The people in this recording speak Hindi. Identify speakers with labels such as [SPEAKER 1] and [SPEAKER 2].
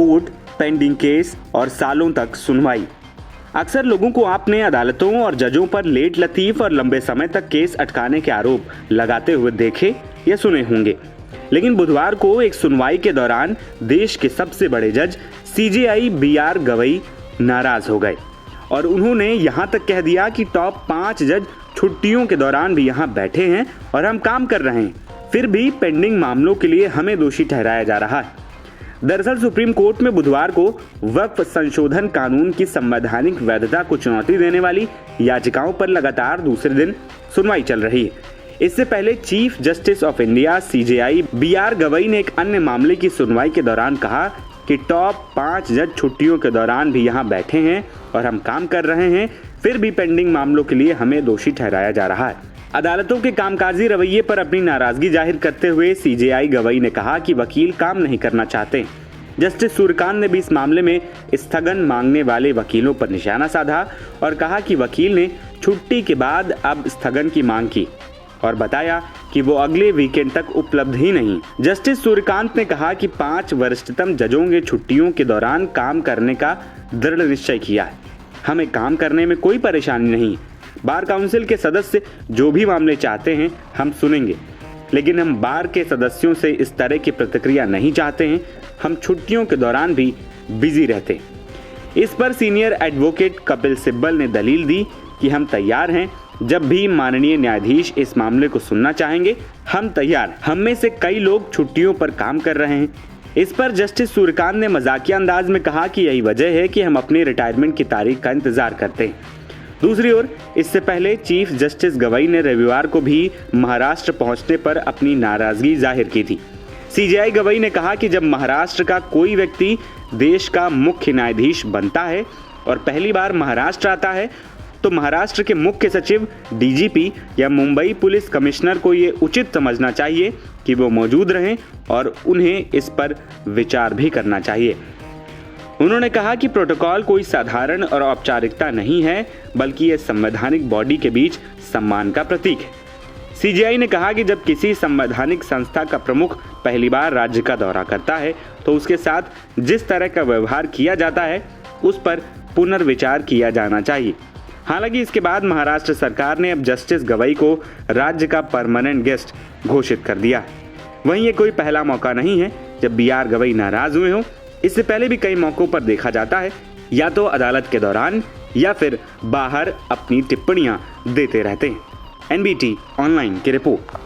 [SPEAKER 1] कोर्ट, पेंडिंग केस और सालों तक सुनवाई। अक्सर लोगों को आपने अदालतों और जजों पर लेट लतीफ और लंबे समय तक केस अटकाने के आरोप लगाते हुए देखे या सुने होंगे, लेकिन बुधवार को एक सुनवाई के दौरान देश के सबसे बड़े जज CJI BR गवई नाराज हो गए और उन्होंने यहां तक कह दिया कि टॉप 5 जज छुट्टियों के दौरान भी यहां बैठे हैं और हम काम कर रहे हैं, फिर भी पेंडिंग मामलों के लिए हमें दोषी ठहराया जा रहा है। दरअसल सुप्रीम कोर्ट में बुधवार को वक्फ संशोधन कानून की संवैधानिक वैधता को चुनौती देने वाली याचिकाओं पर लगातार दूसरे दिन सुनवाई चल रही है। इससे पहले chief justice of India CJI BR Gavai ने एक अन्य मामले की सुनवाई के दौरान कहा कि टॉप 5 जज छुट्टियों के दौरान भी यहां बैठे हैं और हम काम कर रहे हैं, फिर भी पेंडिंग मामलों के लिए हमें दोषी ठहराया जा रहा है। अदालतों के कामकाजी रवैये पर अपनी नाराजगी जाहिर करते हुए CJI गवई ने कहा कि वकील काम नहीं करना चाहते। जस्टिस सूर्यकांत ने भी इस मामले में स्थगन मांगने वाले वकीलों पर निशाना साधा और कहा कि वकील ने छुट्टी के बाद अब स्थगन की मांग की और बताया कि वो अगले वीकेंड तक उपलब्ध ही नहीं। जस्टिस सूर्यकांत ने कहा कि 5 वरिष्ठतम जजों के छुट्टियों के दौरान काम करने का दृढ़ निश्चय किया है। हमें काम करने में कोई परेशानी नहीं। बार काउंसिल के सदस्य जो भी मामले चाहते हैं हम सुनेंगे, लेकिन हम बार के सदस्यों से इस तरह की प्रतिक्रिया नहीं चाहते हैं। हम छुट्टियों के दौरान भी बिजी रहते हैं। इस पर सीनियर एडवोकेट कपिल सिब्बल ने दलील दी कि हम तैयार हैं, जब भी माननीय न्यायाधीश इस मामले को सुनना चाहेंगे हम तैयार। हम में से कई लोग छुट्टियों पर काम कर रहे हैं। इस पर जस्टिस सूर्यकांत ने मजाकिया अंदाज में कहा कि यही वजह है कि हम अपने रिटायरमेंट की तारीख का इंतजार करते हैं। दूसरी ओर इससे पहले चीफ जस्टिस गवई ने रविवार को भी महाराष्ट्र पहुंचने पर अपनी नाराजगी जाहिर की थी। CJI गवई ने कहा कि जब महाराष्ट्र का कोई व्यक्ति देश का मुख्य न्यायाधीश बनता है और पहली बार महाराष्ट्र आता है तो महाराष्ट्र के मुख्य सचिव, DGP या मुंबई पुलिस कमिश्नर को ये उचित समझना चाहिए कि वो मौजूद रहें और उन्हें इस पर विचार भी करना चाहिए। उन्होंने कहा कि प्रोटोकॉल कोई साधारण और औपचारिकता नहीं है, बल्कि ये संवैधानिक बॉडी के बीच सम्मान का प्रतीक है। CJI ने कहा कि जब किसी संवैधानिक संस्था का प्रमुख पहली बार राज्य का दौरा करता है तो उसके साथ जिस तरह का व्यवहार किया जाता है उस पर पुनर्विचार किया जाना चाहिए। हालांकि इसके बाद महाराष्ट्र सरकार ने अब जस्टिस गवई को राज्य का परमानेंट गेस्ट घोषित कर दिया। वहीं ये कोई पहला मौका नहीं है जब BR गवई नाराज हुए हों। इससे पहले भी कई मौकों पर देखा जाता है, या तो अदालत के दौरान या फिर बाहर अपनी टिप्पणियां देते रहते हैं। NBT ऑनलाइन की रिपोर्ट।